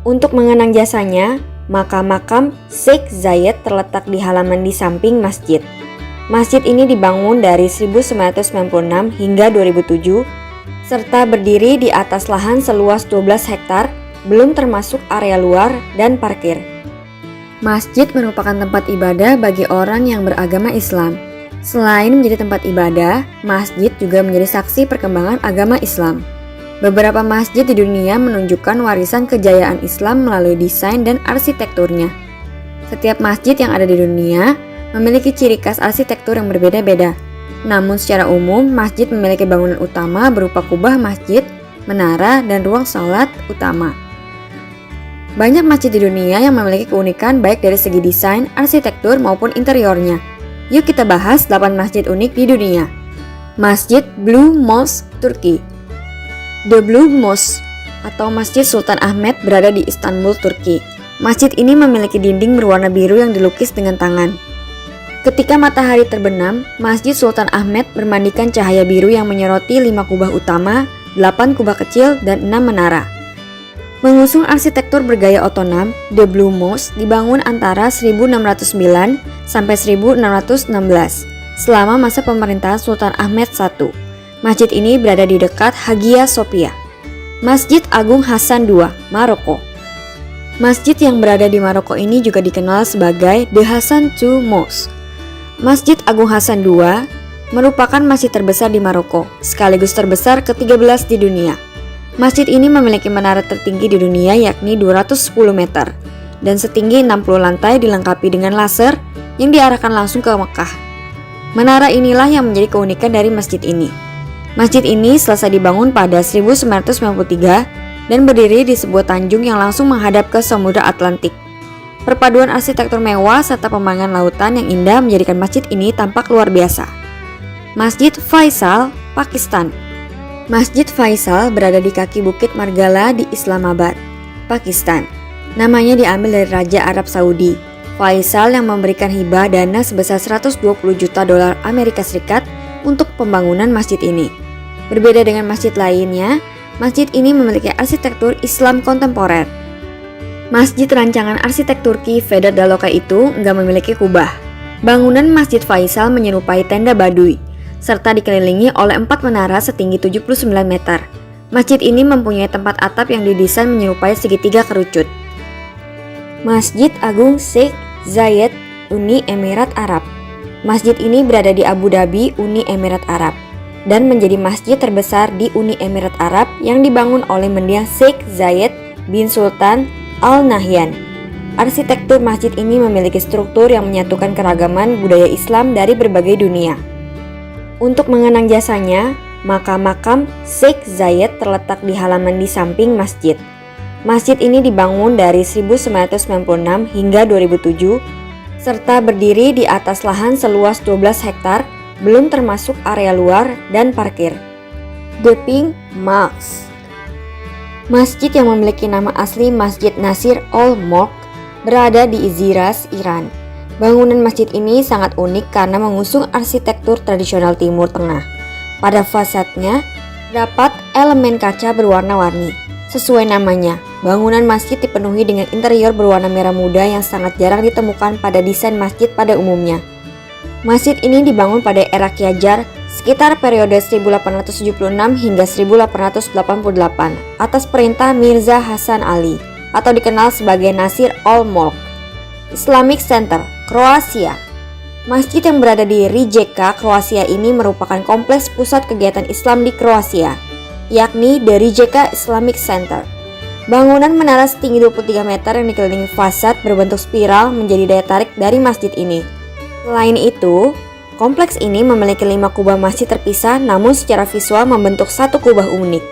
Untuk mengenang jasanya, maka makam Sheikh Zayed terletak di halaman di samping masjid. Masjid ini dibangun dari 1996 hingga 2007, serta berdiri di atas lahan seluas 12 hektar, belum termasuk area luar dan parkir. Masjid merupakan tempat ibadah bagi orang yang beragama Islam. Selain menjadi tempat ibadah, masjid juga menjadi saksi perkembangan agama Islam. Beberapa masjid di dunia menunjukkan warisan kejayaan Islam melalui desain dan arsitekturnya. Setiap masjid yang ada di dunia memiliki ciri khas arsitektur yang berbeda-beda. Namun secara umum, masjid memiliki bangunan utama berupa kubah masjid, menara, dan ruang salat utama. Banyak masjid di dunia yang memiliki keunikan baik dari segi desain, arsitektur, maupun interiornya. Yuk kita bahas 8 masjid unik di dunia. Masjid Blue Mosque, Turki. The Blue Mosque atau Masjid Sultan Ahmet berada di Istanbul, Turki. Masjid ini memiliki dinding berwarna biru yang dilukis dengan tangan. Ketika matahari terbenam, Masjid Sultan Ahmet bermandikan cahaya biru yang menyoroti 5 kubah utama, 8 kubah kecil, dan 6 menara. Mengusung arsitektur bergaya otonom, The Blue Mosque dibangun antara 1609 sampai 1616 selama masa pemerintahan Sultan Ahmed I. Masjid ini berada di dekat Hagia Sophia. Masjid Agung Hasan II, Maroko. Masjid yang berada di Maroko ini juga dikenal sebagai The Hassan II Mosque. Masjid Agung Hasan II merupakan masjid terbesar di Maroko, sekaligus terbesar ke-13 di dunia. Masjid ini memiliki menara tertinggi di dunia yakni 210 meter dan setinggi 60 lantai dilengkapi dengan laser yang diarahkan langsung ke Mekah. Menara inilah yang menjadi keunikan dari masjid ini. Masjid ini selesai dibangun pada 1993 dan berdiri di sebuah tanjung yang langsung menghadap ke Samudra Atlantik. Perpaduan arsitektur mewah serta pemandangan lautan yang indah menjadikan masjid ini tampak luar biasa. Masjid Faisal, Pakistan. Masjid Faisal berada di kaki Bukit Margala di Islamabad, Pakistan. Namanya diambil dari Raja Arab Saudi, Faisal, yang memberikan hibah dana sebesar 120 juta dolar Amerika Serikat untuk pembangunan masjid ini. Berbeda dengan masjid lainnya, masjid ini memiliki arsitektur Islam kontemporer. Masjid rancangan arsitek Turki Vedat Daloka itu enggak memiliki kubah. Bangunan Masjid Faisal menyerupai tenda Baduy, serta dikelilingi oleh 4 menara setinggi 79 meter. Masjid ini mempunyai tempat atap yang didesain menyerupai segitiga kerucut. Masjid Agung Sheikh Zayed, Uni Emirat Arab. Masjid ini berada di Abu Dhabi, Uni Emirat Arab, dan menjadi masjid terbesar di Uni Emirat Arab yang dibangun oleh mendiang Sheikh Zayed bin Sultan Al Nahyan. Arsitektur masjid ini memiliki struktur yang menyatukan keragaman budaya Islam dari berbagai dunia. Untuk mengenang jasanya, maka makam Sheikh Zayed terletak di halaman di samping masjid. Masjid ini dibangun dari 1996 hingga 2007, serta berdiri di atas lahan seluas 12 hektar, belum termasuk area luar dan parkir. The Pink Mosque. Masjid yang memiliki nama asli Masjid Nasir al-Mulk berada di Shiraz, Iran. Bangunan masjid ini sangat unik karena mengusung arsitektur tradisional Timur Tengah. Pada fasadnya terdapat elemen kaca berwarna-warni. Sesuai namanya, bangunan masjid dipenuhi dengan interior berwarna merah muda yang sangat jarang ditemukan pada desain masjid pada umumnya. Masjid ini dibangun pada era Qajar sekitar periode 1876 hingga 1888 atas perintah Mirza Hasan Ali atau dikenal sebagai Nasir al-Mulk. Islamic Center, Kroasia. Masjid yang berada di Rijeka, Kroasia ini merupakan kompleks pusat kegiatan Islam di Kroasia, yakni The Rijeka Islamic Center. Bangunan menara setinggi 23 meter yang dikelilingi fasad berbentuk spiral menjadi daya tarik dari masjid ini. Selain itu, kompleks ini memiliki 5 kubah masjid terpisah namun secara visual membentuk satu kubah unik.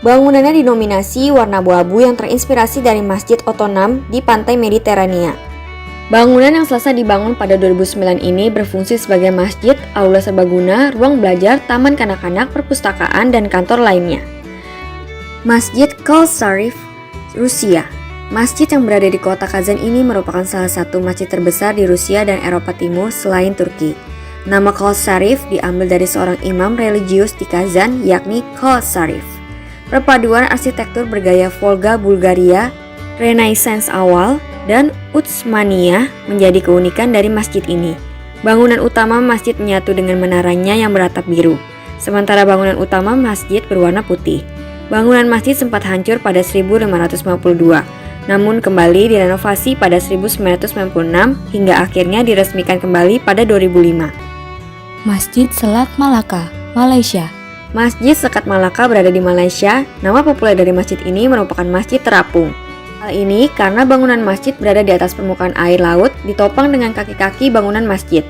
Bangunannya dinominasi warna abu-abu yang terinspirasi dari masjid otonom di pantai Mediterania. Bangunan yang selesai dibangun pada 2009 ini berfungsi sebagai masjid, aula serbaguna, ruang belajar, taman kanak-kanak, perpustakaan, dan kantor lainnya. Masjid Kalsarif, Rusia. Masjid yang berada di kota Kazan ini merupakan salah satu masjid terbesar di Rusia dan Eropa Timur selain Turki. Nama Kalsarif diambil dari seorang imam religius di Kazan, yakni Kalsarif. Perpaduan arsitektur bergaya Volga Bulgaria, Renaissance awal, dan Utsmaniyah menjadi keunikan dari masjid ini. Bangunan utama masjid menyatu dengan menaranya yang beratap biru, sementara bangunan utama masjid berwarna putih. Bangunan masjid sempat hancur pada 1552, namun kembali direnovasi pada 1996 hingga akhirnya diresmikan kembali pada 2005. Masjid Selat Malaka, Malaysia. Masjid Sekat Malaka berada di Malaysia. Nama populer dari masjid ini merupakan Masjid Terapung. Hal ini karena bangunan masjid berada di atas permukaan air laut, ditopang dengan kaki-kaki bangunan masjid.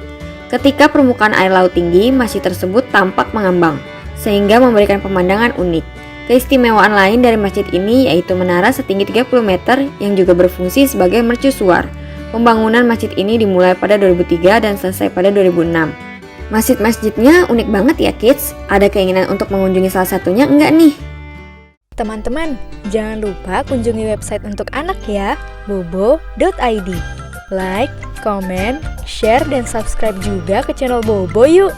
Ketika permukaan air laut tinggi, masjid tersebut tampak mengambang, sehingga memberikan pemandangan unik. Keistimewaan lain dari masjid ini yaitu menara setinggi 30 meter yang juga berfungsi sebagai mercusuar. Pembangunan masjid ini dimulai pada 2003 dan selesai pada 2006. Masjid-masjidnya unik banget ya kids. Ada keinginan untuk mengunjungi salah satunya enggak nih? Teman-teman, jangan lupa kunjungi website untuk anak ya, bobo.id. Like, comment, share, dan subscribe juga ke channel Bobo yuk!